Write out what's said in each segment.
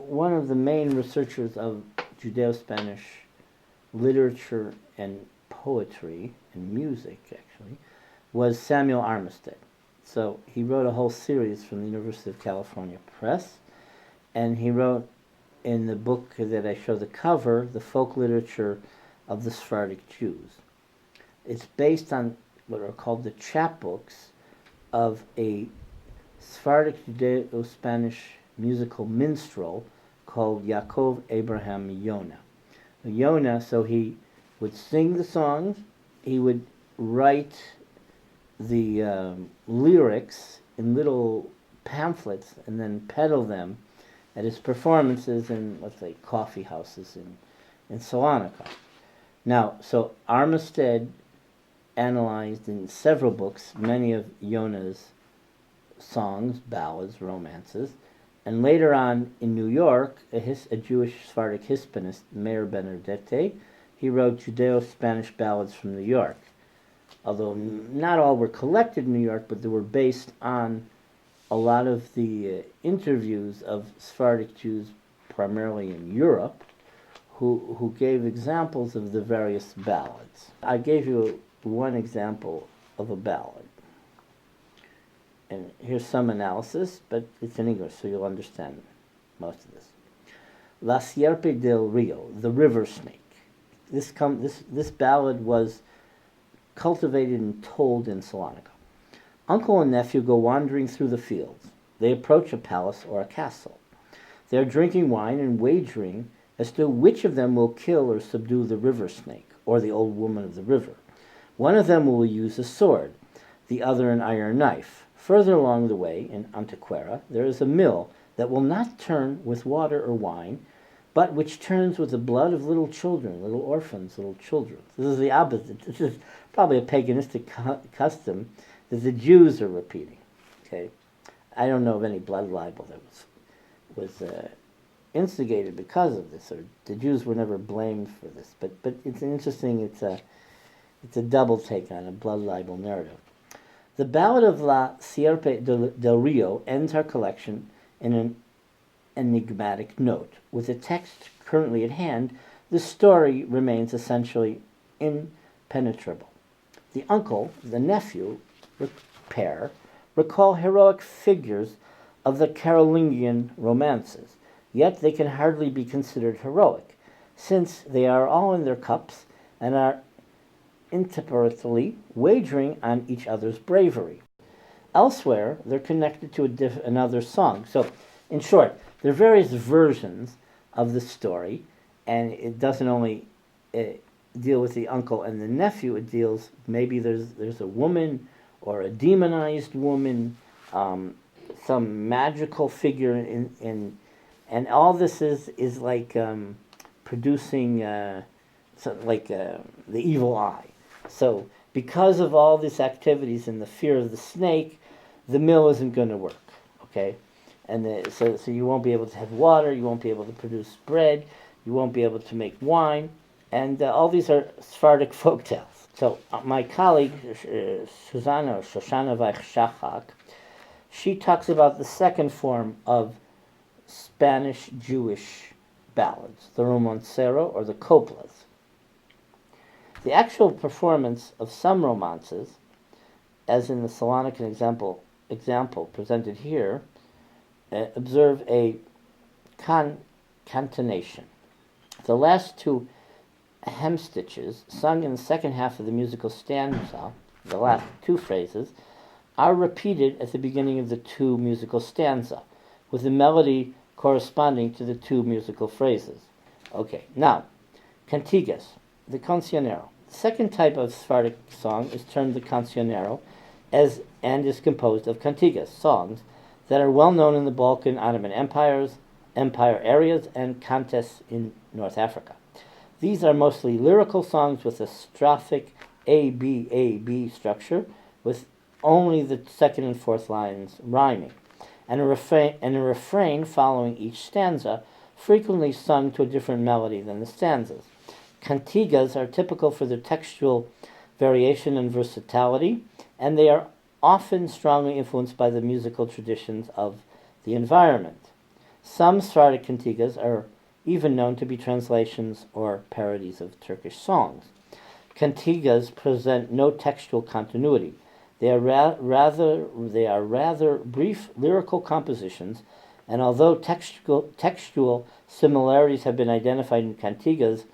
one of the main researchers of Judeo-Spanish literature and poetry and music, actually, was Samuel Armistead. So he wrote a whole series from the University of California Press, and he wrote in the book that I show the cover, The Folk Literature of the Sephardic Jews. It's based on what are called the chapbooks of a Sephardic Judeo-Spanish musical minstrel called Yaakov Abraham Yonah. Yonah, so he would sing the songs, he would write the lyrics in little pamphlets and then peddle them at his performances in, let's say, coffee houses in Salonika. Now, so Armistead analyzed in several books many of Yonah's songs, ballads, romances, and later on in New York, a Jewish Sephardic Hispanist, Meir Benedette, he wrote Judeo-Spanish ballads from New York. Although not all were collected in New York, but they were based on a lot of the interviews of Sephardic Jews, primarily in Europe, who gave examples of the various ballads. I gave you one example of a ballad. And here's some analysis, but it's in English, so you'll understand most of this. La Sierpe del Rio, the river snake. This ballad was cultivated and told in Salonika. Uncle and nephew go wandering through the fields. They approach a palace or a castle. They are drinking wine and wagering as to which of them will kill or subdue the river snake, or the old woman of the river. One of them will use a sword, the other an iron knife. Further along the way, in Antequera, there is a mill that will not turn with water or wine, but which turns with the blood of little children, little orphans, little children. This is the opposite. This is probably a paganistic custom that the Jews are repeating. Okay, I don't know of any blood libel that was instigated because of this, or the Jews were never blamed for this. But it's interesting. It's a double take on a blood libel narrative. The Ballad of La Sierpe del Rio ends our collection in an enigmatic note. With the text currently at hand, the story remains essentially impenetrable. The uncle, the nephew pair recall heroic figures of the Carolingian romances, yet they can hardly be considered heroic, since they are all in their cups and are intemperately wagering on each other's bravery. Elsewhere, they're connected to another song. So, in short, there are various versions of the story, and it doesn't only deal with the uncle and the nephew. It deals, maybe there's a woman or a demonized woman, some magical figure and all this is like producing the evil eye. So because of all these activities and the fear of the snake, the mill isn't going to work, okay? And so you won't be able to have water, you won't be able to produce bread, you won't be able to make wine, and all these are Sephardic folktales. So my colleague, Shoshana Weich-Shachak, she talks about the second form of Spanish Jewish ballads, the romancero or the coplas. The actual performance of some romances, as in the Salonican example presented here, observe a concatenation. The last two hemstitches, sung in the second half of the musical stanza, the last two phrases, are repeated at the beginning of the two musical stanza, with the melody corresponding to the two musical phrases. Okay, now, cantigas, the cancionero. The second type of Sephardic song is termed the cancionero, and is composed of cantigas, songs, that are well known in the Balkan Ottoman empire areas and contests in North Africa. These are mostly lyrical songs with a strophic A-B structure, with only the second and fourth lines rhyming, and a refrain following each stanza, frequently sung to a different melody than the stanzas. Cantigas are typical for their textual variation and versatility, and they are often strongly influenced by the musical traditions of the environment. Some Sephardic cantigas are even known to be translations or parodies of Turkish songs. Cantigas present no textual continuity. They are rather brief lyrical compositions, and although textual similarities have been identified in cantigas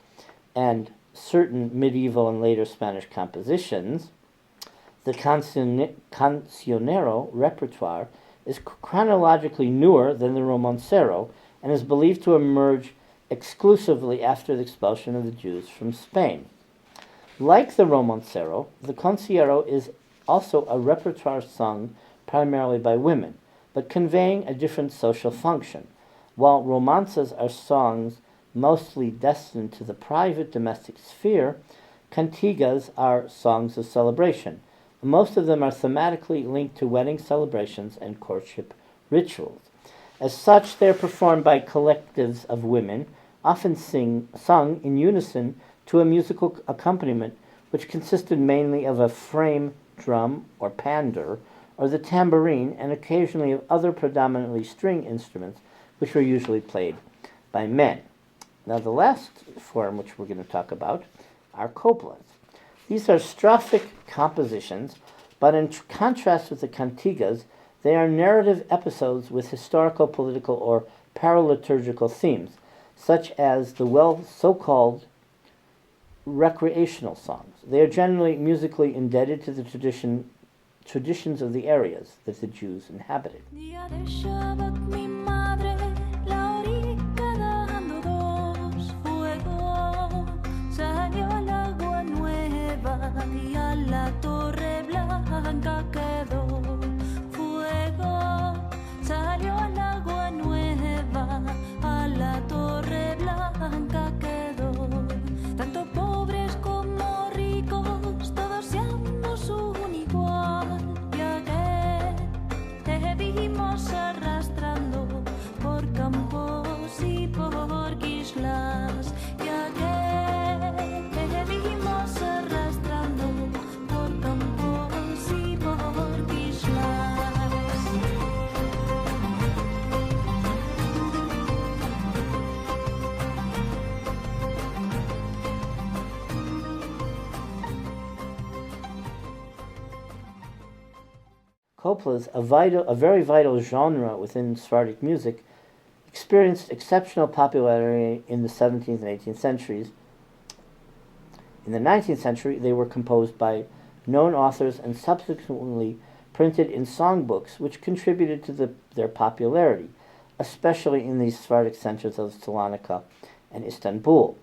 and certain medieval and later Spanish compositions, the cancionero repertoire is chronologically newer than the romancero and is believed to emerge exclusively after the expulsion of the Jews from Spain. Like the romancero, the cancionero is also a repertoire sung primarily by women, but conveying a different social function. While romances are songs mostly destined to the private domestic sphere, cantigas are songs of celebration. Most of them are thematically linked to wedding celebrations and courtship rituals. As such, they are performed by collectives of women, often sung in unison to a musical accompaniment which consisted mainly of a frame drum or pandur, or the tambourine, and occasionally of other predominantly string instruments, which were usually played by men. Now, the last form which we're going to talk about are coplas. These are strophic compositions, but in contrast with the cantigas, they are narrative episodes with historical, political, or paraliturgical themes, such as the so-called recreational songs. They are generally musically indebted to the traditions of the areas that the Jews inhabited. Coplas, a very vital genre within Sephardic music, experienced exceptional popularity in the 17th and 18th centuries. In the 19th century, they were composed by known authors and subsequently printed in songbooks, which contributed to their popularity, especially in these Sephardic centers of Salonika and Istanbul.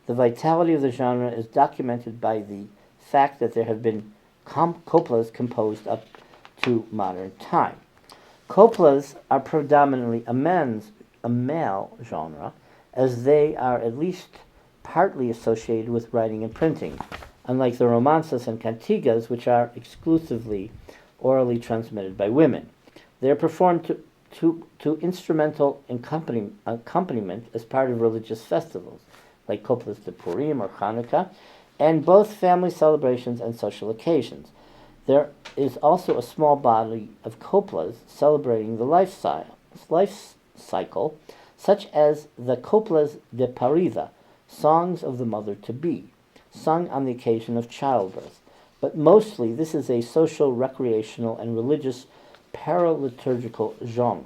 The vitality of the genre is documented by the fact that there have been coplas composed up to modern time. Coplas are predominantly a male genre, as they are at least partly associated with writing and printing, unlike the romances and cantigas, which are exclusively orally transmitted by women. They are performed to instrumental accompaniment as part of religious festivals, like Coplas de Purim or Hanukkah, and both family celebrations and social occasions. There is also a small body of coplas celebrating the life cycle, such as the Coplas de Parida, songs of the mother-to-be, sung on the occasion of childbirth. But mostly this is a social, recreational, and religious paraliturgical genre.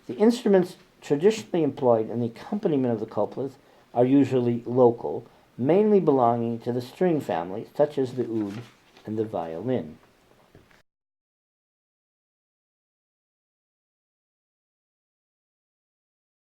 The instruments traditionally employed in the accompaniment of the coplas are usually local, mainly belonging to the string family, such as the oud and the violin.